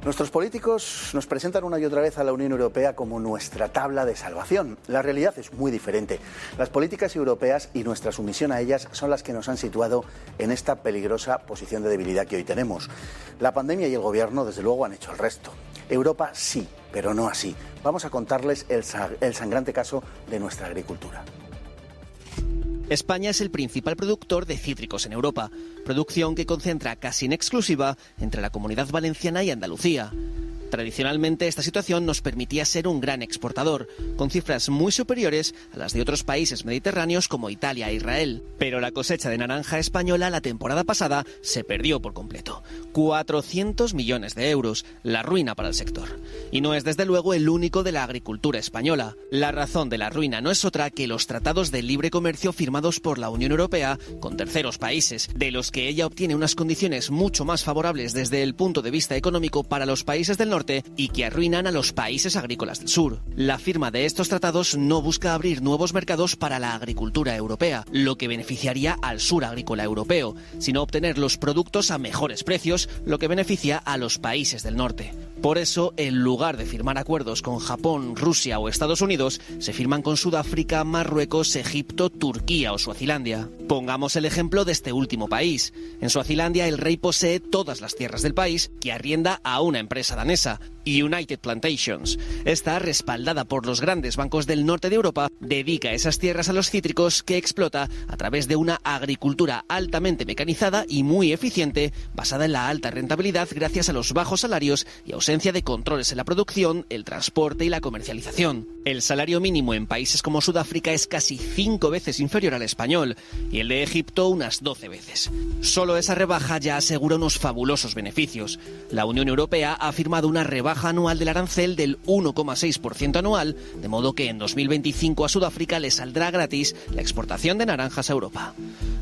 Nuestros políticos nos presentan una y otra vez a la Unión Europea como nuestra tabla de salvación. La realidad es muy diferente. Las políticas europeas y nuestra sumisión a ellas son las que nos han situado en esta peligrosa posición de debilidad que hoy tenemos. La pandemia y el gobierno, desde luego, han hecho el resto. Europa sí, pero no así. Vamos a contarles el sangrante caso de nuestra agricultura. España es el principal productor de cítricos en Europa, producción que concentra casi en exclusiva entre la Comunidad Valenciana y Andalucía. Tradicionalmente, esta situación nos permitía ser un gran exportador, con cifras muy superiores a las de otros países mediterráneos como Italia e Israel. Pero la cosecha de naranja española la temporada pasada se perdió por completo. 400 millones de euros, la ruina para el sector. Y no es desde luego el único de la agricultura española. La razón de la ruina no es otra que los tratados de libre comercio firmados por la Unión Europea con terceros países, de los que ella obtiene unas condiciones mucho más favorables desde el punto de vista económico para los países del norte y que arruinan a los países agrícolas del sur. La firma de estos tratados no busca abrir nuevos mercados para la agricultura europea, lo que beneficiaría al sur agrícola europeo, sino obtener los productos a mejores precios, lo que beneficia a los países del norte. Por eso, en lugar de firmar acuerdos con Japón, Rusia o Estados Unidos, se firman con Sudáfrica, Marruecos, Egipto, Turquía o Suazilandia. Pongamos el ejemplo de este último país. En Suazilandia, el rey posee todas las tierras del país, que arrienda a una empresa danesa, United Plantations. Esta, respaldada por los grandes bancos del norte de Europa, dedica esas tierras a los cítricos que explota a través de una agricultura altamente mecanizada y muy eficiente, basada en la alta rentabilidad gracias a los bajos salarios y ausencia de controles en la producción, el transporte y la comercialización. El salario mínimo en países como Sudáfrica es casi 5 veces inferior al español y el de Egipto unas 12 veces. Solo esa rebaja ya asegura unos fabulosos beneficios. La Unión Europea ha firmado una rebaja anual del arancel del 1,6% anual, de modo que en 2025 a Sudáfrica le saldrá gratis la exportación de naranjas a Europa.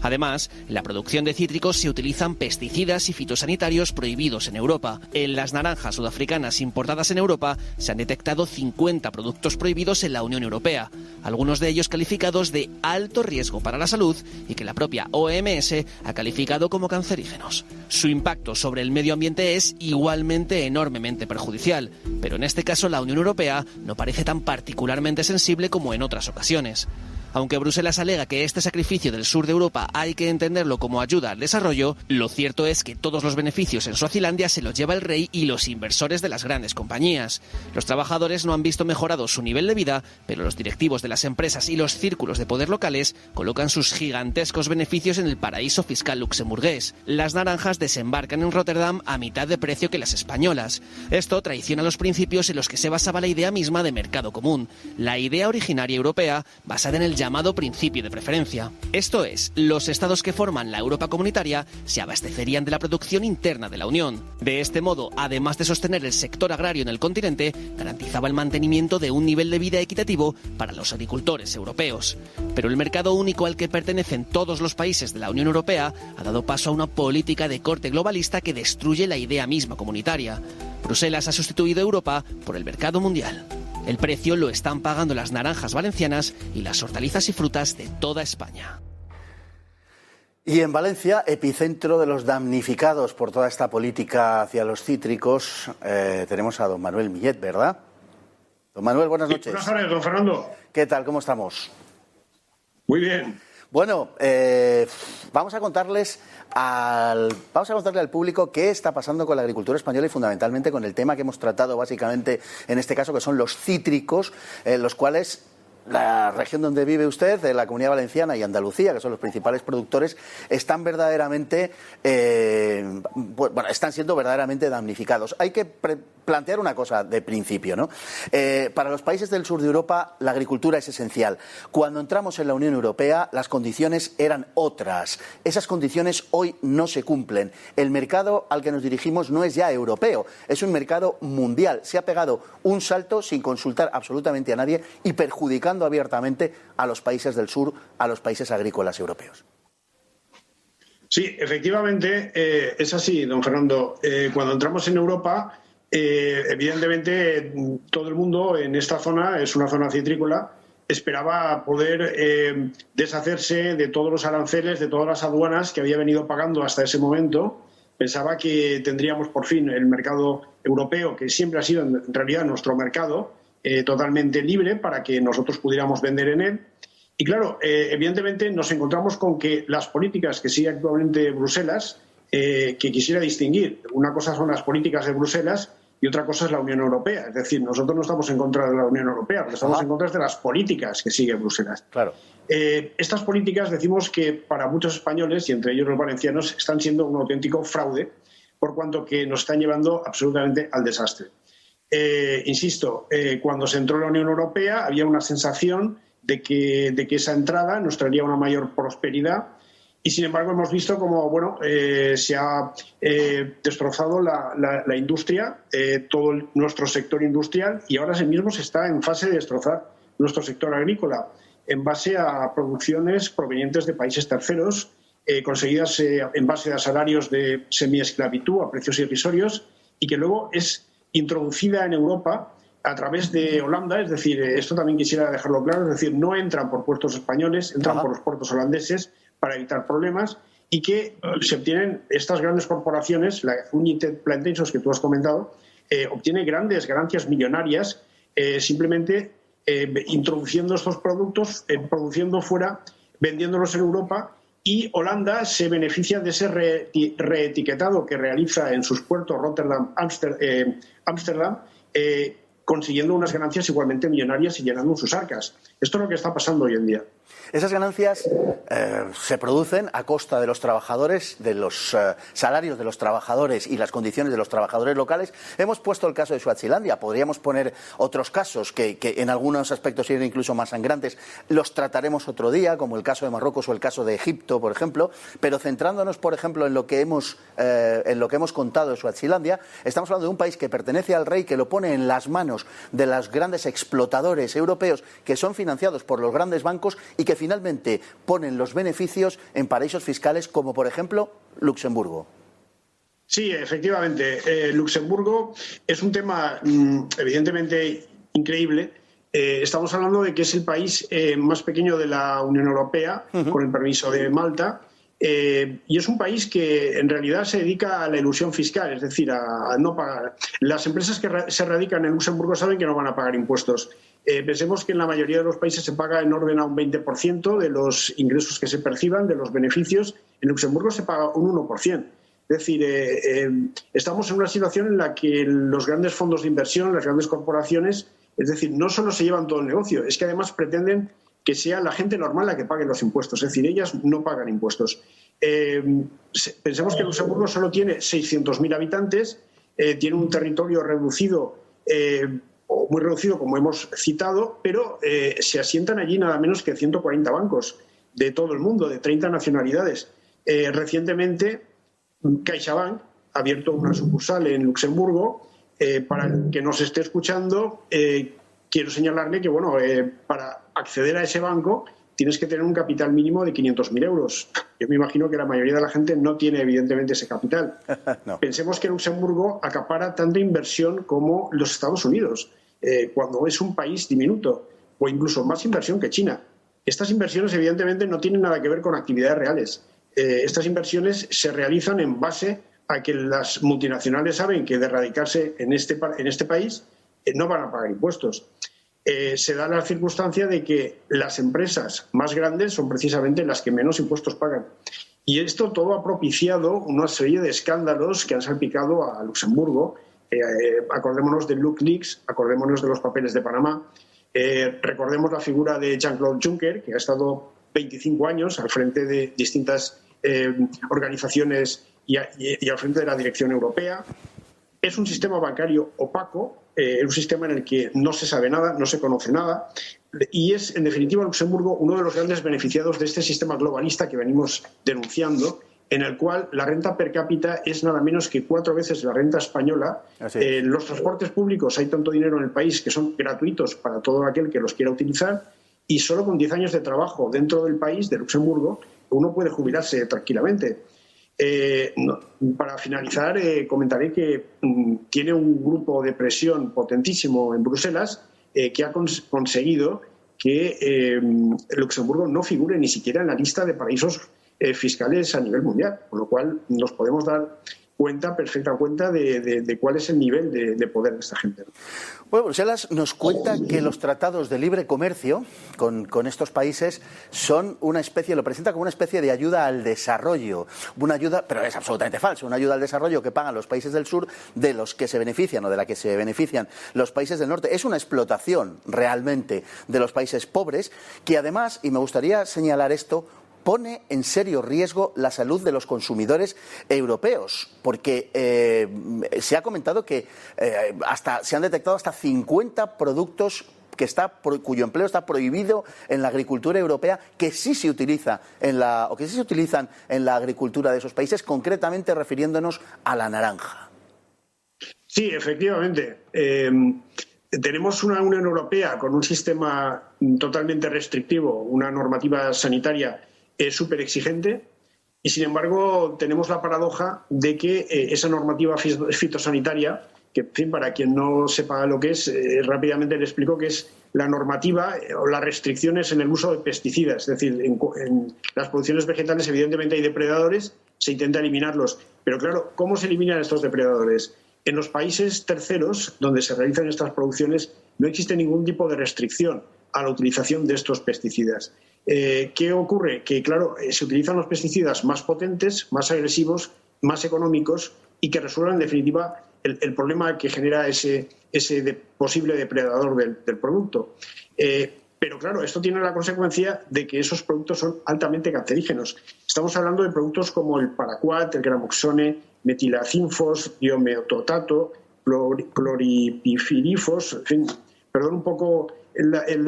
Además, en la producción de cítricos se utilizan pesticidas y fitosanitarios prohibidos en Europa. En las naranjas sudafricanas importadas en Europa se han detectado 50 productos prohibidos en la Unión Europea, algunos de ellos calificados de alto riesgo para la salud y que la propia OMS ha calificado como cancerígenos. Su impacto sobre el medio ambiente es igualmente enormemente perjudicial, pero en este caso la Unión Europea no parece tan particularmente sensible como en otras ocasiones. Aunque Bruselas alega que este sacrificio del sur de Europa hay que entenderlo como ayuda al desarrollo, lo cierto es que todos los beneficios en Suazilandia se los lleva el rey y los inversores de las grandes compañías. Los trabajadores no han visto mejorado su nivel de vida, pero los directivos de las empresas y los círculos de poder locales colocan sus gigantescos beneficios en el paraíso fiscal luxemburgués. Las naranjas desembarcan en Rotterdam a mitad de precio que las españolas. Esto traiciona los principios en los que se basaba la idea misma de mercado común, la idea originaria europea basada en el llamado principio de preferencia. Esto es, los estados que forman la Europa comunitaria se abastecerían de la producción interna de la Unión. De este modo, además de sostener el sector agrario en el continente, garantizaba el mantenimiento de un nivel de vida equitativo para los agricultores europeos. Pero el mercado único al que pertenecen todos los países de la Unión Europea ha dado paso a una política de corte globalista que destruye la idea misma comunitaria. Bruselas ha sustituido a Europa por el mercado mundial. El precio lo están pagando las naranjas valencianas y las hortalizas y frutas de toda España. Y en Valencia, epicentro de los damnificados por toda esta política hacia los cítricos, tenemos a don Manuel Millet, ¿verdad? Don Manuel, buenas noches. Buenas tardes, don Fernando. ¿Qué tal? ¿Cómo estamos? Muy bien. Bueno, vamos a contarle al público qué está pasando con la agricultura española y fundamentalmente con el tema que hemos tratado básicamente en este caso, que son los cítricos, los cuales la región donde vive usted, de la Comunidad Valenciana y Andalucía, que son los principales productores, están verdaderamente, están siendo verdaderamente damnificados. Hay que plantear una cosa de principio, ¿no? Para los países del sur de Europa la agricultura es esencial. Cuando entramos en la Unión Europea las condiciones eran otras. Esas condiciones hoy no se cumplen. El mercado al que nos dirigimos no es ya europeo, es un mercado mundial. Se ha pegado un salto sin consultar absolutamente a nadie y perjudicando abiertamente a los países del sur, a los países agrícolas europeos. Sí, efectivamente es así, don Fernando. Cuando entramos en Europa, evidentemente todo el mundo en esta zona, es una zona citrícola, esperaba poder deshacerse de todos los aranceles, de todas las aduanas que había venido pagando hasta ese momento Pensaba que tendríamos por fin el mercado europeo, que siempre ha sido en realidad nuestro mercado, totalmente libre para que nosotros pudiéramos vender en él. Y claro, evidentemente nos encontramos con que las políticas que sigue actualmente Bruselas, que quisiera distinguir, una cosa son las políticas de Bruselas y otra cosa es la Unión Europea. Es decir, nosotros no estamos en contra de la Unión Europea, lo que estamos en contra es de las políticas que sigue Bruselas. Claro. Estas políticas, decimos que para muchos españoles, y entre ellos los valencianos, están siendo un auténtico fraude, por cuanto que nos están llevando absolutamente al desastre. Insisto, cuando se entró en la Unión Europea había una sensación de que esa entrada nos traería una mayor prosperidad y, sin embargo, hemos visto como se ha destrozado la industria, todo nuestro sector industrial, y ahora mismo se está en fase de destrozar nuestro sector agrícola en base a producciones provenientes de países terceros, conseguidas en base a salarios de semiesclavitud a precios irrisorios y que luego es introducida en Europa a través de Holanda. Es decir, esto también quisiera dejarlo claro, es decir, no entran por puertos españoles, entran por los puertos holandeses para evitar problemas, y que se obtienen estas grandes corporaciones, la United Plantations que tú has comentado, obtiene grandes ganancias millonarias simplemente introduciendo estos productos, produciendo fuera, vendiéndolos en Europa, y Holanda se beneficia de ese reetiquetado que realiza en sus puertos Rotterdam, Ámsterdam, consiguiendo unas ganancias igualmente millonarias y llenando sus arcas. Esto es lo que está pasando hoy en día. Esas ganancias se producen a costa de los trabajadores, de los salarios de los trabajadores y las condiciones de los trabajadores locales. Hemos puesto el caso de Suazilandia, podríamos poner otros casos que en algunos aspectos serían incluso más sangrantes. Los trataremos otro día, como el caso de Marruecos o el caso de Egipto, por ejemplo. Pero centrándonos, por ejemplo, en lo que hemos contado de Suazilandia, estamos hablando de un país que pertenece al rey, que lo pone en las manos de los grandes explotadores europeos, que son financiados por los grandes bancos y que finalmente ponen los beneficios en paraísos fiscales como, por ejemplo, Luxemburgo. Sí, efectivamente. Luxemburgo es un tema evidentemente increíble. Estamos hablando de que es el país más pequeño de la Unión Europea, con el permiso de Malta, y es un país que en realidad se dedica a la elusión fiscal, es decir, a no pagar. Las empresas que se radican en Luxemburgo saben que no van a pagar impuestos. Pensemos que en la mayoría de los países se paga en orden a un 20% de los ingresos que se perciban, de los beneficios. En Luxemburgo se paga un 1%. Es decir, estamos en una situación en la que los grandes fondos de inversión, las grandes corporaciones, es decir, no solo se llevan todo el negocio, es que además pretenden que sea la gente normal la que pague los impuestos. Es decir, ellas no pagan impuestos. Pensemos que Luxemburgo solo tiene 600.000 habitantes, tiene un territorio reducido, o muy reducido, como hemos citado, pero se asientan allí nada menos que 140 bancos de todo el mundo, de 30 nacionalidades. Recientemente, CaixaBank ha abierto una sucursal en Luxemburgo. Para el que nos esté escuchando, quiero señalarle que para acceder a ese banco tienes que tener un capital mínimo de 500.000 euros. Yo me imagino que la mayoría de la gente no tiene evidentemente ese capital. No. Pensemos que Luxemburgo acapara tanta inversión como los Estados Unidos, cuando es un país diminuto, o incluso más inversión que China. Estas inversiones evidentemente no tienen nada que ver con actividades reales. Estas inversiones se realizan en base a que las multinacionales saben que de radicarse en este país no van a pagar impuestos. Se da la circunstancia de que las empresas más grandes son precisamente las que menos impuestos pagan. Y esto todo ha propiciado una serie de escándalos que han salpicado a Luxemburgo. Acordémonos de LuxLeaks, acordémonos de los papeles de Panamá, recordemos la figura de Jean-Claude Juncker, que ha estado 25 años al frente de distintas organizaciones y al frente de la dirección europea. Es un sistema bancario opaco, es un sistema en el que no se sabe nada, no se conoce nada, y es, en definitiva, Luxemburgo uno de los grandes beneficiados de este sistema globalista que venimos denunciando, en el cual la renta per cápita es nada menos que 4 veces la renta española. Los transportes públicos, hay tanto dinero en el país que son gratuitos para todo aquel que los quiera utilizar, y solo con 10 años de trabajo dentro del país, de Luxemburgo, uno puede jubilarse tranquilamente. Para finalizar, comentaré que tiene un grupo de presión potentísimo en Bruselas que ha conseguido que Luxemburgo no figure ni siquiera en la lista de paraísos fiscales a nivel mundial, con lo cual nos podemos dar perfecta cuenta de cuál es el nivel de poder de esta gente. Bueno, Bruselas nos cuenta que los tratados de libre comercio con estos países son una especie, lo presenta como una especie de ayuda al desarrollo, una ayuda, pero es absolutamente falso, una ayuda al desarrollo que pagan los países del sur de los que se benefician o de la que se benefician los países del norte. Es una explotación realmente de los países pobres que además, y me gustaría señalar esto, pone en serio riesgo la salud de los consumidores europeos, porque se ha comentado que se han detectado hasta 50 productos cuyo empleo está prohibido en la agricultura europea, que sí se utiliza que sí se utilizan en la agricultura de esos países, concretamente refiriéndonos a la naranja. Sí, efectivamente. Tenemos una Unión Europea con un sistema totalmente restrictivo, una normativa sanitaria súper exigente, y sin embargo tenemos la paradoja de que esa normativa fitosanitaria, que en fin, para quien no sepa lo que es, rápidamente le explico que es la normativa o las restricciones en el uso de pesticidas. Es decir, en las producciones vegetales evidentemente hay depredadores, se intenta eliminarlos, pero claro, ¿cómo se eliminan estos depredadores? En los países terceros donde se realizan estas producciones no existe ningún tipo de restricción a la utilización de estos pesticidas. ¿Qué ocurre? Que, claro, se utilizan los pesticidas más potentes, más agresivos, más económicos y que resuelvan, en definitiva, el problema que genera ese posible depredador del producto. Pero, claro, esto tiene la consecuencia de que esos productos son altamente cancerígenos. Estamos hablando de productos como el paraquat, el gramoxone, metilacinfos, diomeototato, cloripifirifos, en fin, perdón un poco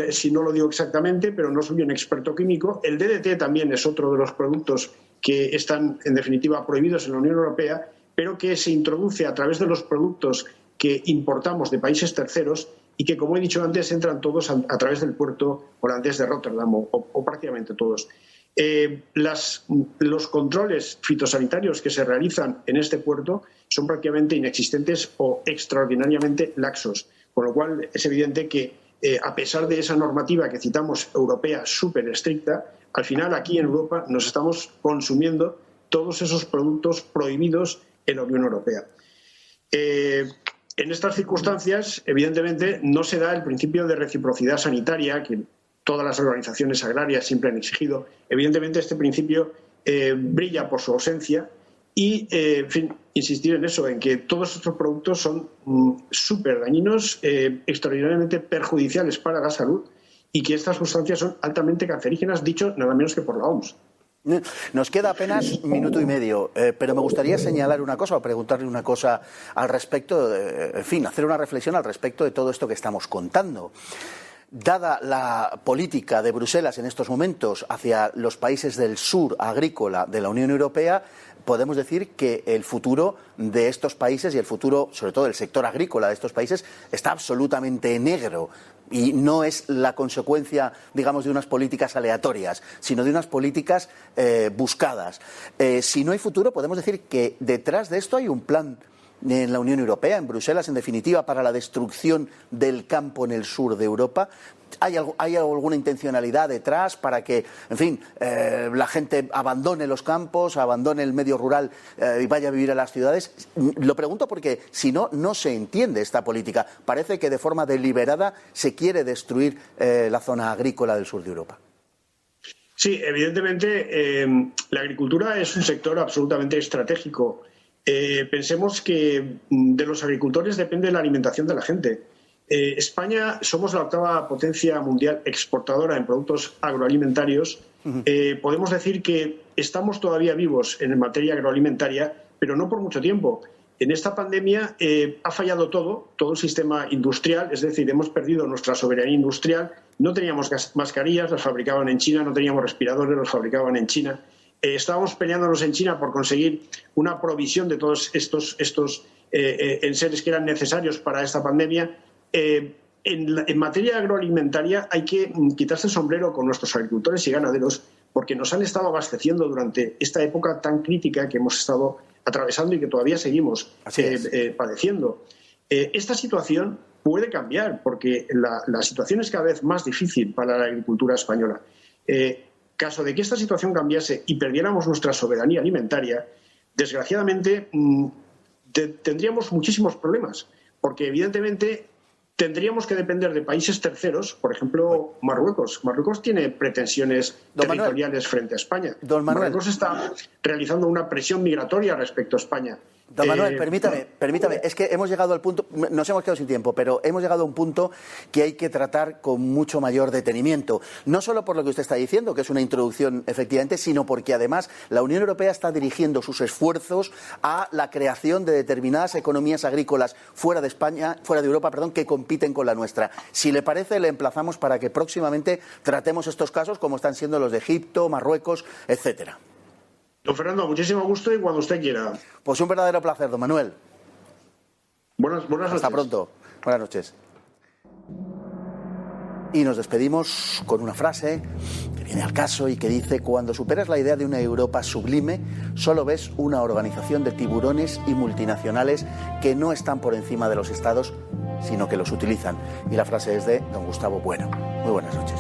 si no lo digo exactamente, pero no soy un experto químico. El DDT también es otro de los productos que están, en definitiva, prohibidos en la Unión Europea, pero que se introduce a través de los productos que importamos de países terceros y que, como he dicho antes, entran todos a través del puerto holandés de Rotterdam, o prácticamente todos. Los controles fitosanitarios que se realizan en este puerto son prácticamente inexistentes o extraordinariamente laxos, con lo cual es evidente que a pesar de esa normativa que citamos europea súper estricta, al final aquí en Europa nos estamos consumiendo todos esos productos prohibidos en la Unión Europea. En estas circunstancias, evidentemente, no se da el principio de reciprocidad sanitaria que todas las organizaciones agrarias siempre han exigido. Evidentemente, este principio brilla por su ausencia y, en fin, insistir en eso, en que todos estos productos son súper dañinos, extraordinariamente perjudiciales para la salud y que estas sustancias son altamente cancerígenas, dicho nada menos que por la OMS. Nos queda apenas un minuto y medio, pero me gustaría señalar una cosa o preguntarle una cosa al respecto, en fin, hacer una reflexión al respecto de todo esto que estamos contando. Dada la política de Bruselas en estos momentos hacia los países del sur agrícola de la Unión Europea, podemos decir que el futuro de estos países y el futuro, sobre todo del sector agrícola de estos países, está absolutamente negro. Y no es la consecuencia, digamos, de unas políticas aleatorias, sino de unas políticas buscadas. Si no hay futuro, podemos decir que detrás de esto hay un plan en la Unión Europea, en Bruselas, en definitiva, para la destrucción del campo en el sur de Europa. ¿Hay alguna intencionalidad detrás para que, en fin, la gente abandone los campos, abandone el medio rural y vaya a vivir a las ciudades? Lo pregunto porque, si no, no se entiende esta política. Parece que de forma deliberada se quiere destruir la zona agrícola del sur de Europa. Sí, evidentemente, la agricultura es un sector absolutamente estratégico. Pensemos que de los agricultores depende la alimentación de la gente. España somos la octava potencia mundial exportadora en productos agroalimentarios. Podemos decir que estamos todavía vivos en materia agroalimentaria, pero no por mucho tiempo. En esta pandemia ha fallado todo el sistema industrial, es decir, hemos perdido nuestra soberanía industrial. No teníamos mascarillas, las fabricaban en China, no teníamos respiradores, los fabricaban en China. Estábamos peleándonos en China por conseguir una provisión de todos estos enseres que eran necesarios para esta pandemia. En materia agroalimentaria hay que quitarse el sombrero con nuestros agricultores y ganaderos porque nos han estado abasteciendo durante esta época tan crítica que hemos estado atravesando y que todavía seguimos padeciendo. Esta situación puede cambiar porque la situación es cada vez más difícil para la agricultura española. Caso de que esta situación cambiase y perdiéramos nuestra soberanía alimentaria, desgraciadamente tendríamos muchísimos problemas, porque evidentemente tendríamos que depender de países terceros, por ejemplo, Marruecos. Marruecos tiene pretensiones territoriales frente a España. Marruecos está realizando una presión migratoria respecto a España. Don Manuel, permítame, es que hemos llegado al punto, nos hemos quedado sin tiempo, pero hemos llegado a un punto que hay que tratar con mucho mayor detenimiento. No solo por lo que usted está diciendo, que es una introducción efectivamente, sino porque además la Unión Europea está dirigiendo sus esfuerzos a la creación de determinadas economías agrícolas fuera de España, fuera de Europa, que compiten con la nuestra. Si le parece, le emplazamos para que próximamente tratemos estos casos como están siendo los de Egipto, Marruecos, etcétera. Don Fernando, muchísimo gusto y cuando usted quiera. Pues un verdadero placer, don Manuel. Buenas noches. Hasta pronto. Buenas noches. Y nos despedimos con una frase que viene al caso y que dice: cuando superas la idea de una Europa sublime, solo ves una organización de tiburones y multinacionales que no están por encima de los estados, sino que los utilizan. Y la frase es de don Gustavo Bueno. Muy buenas noches.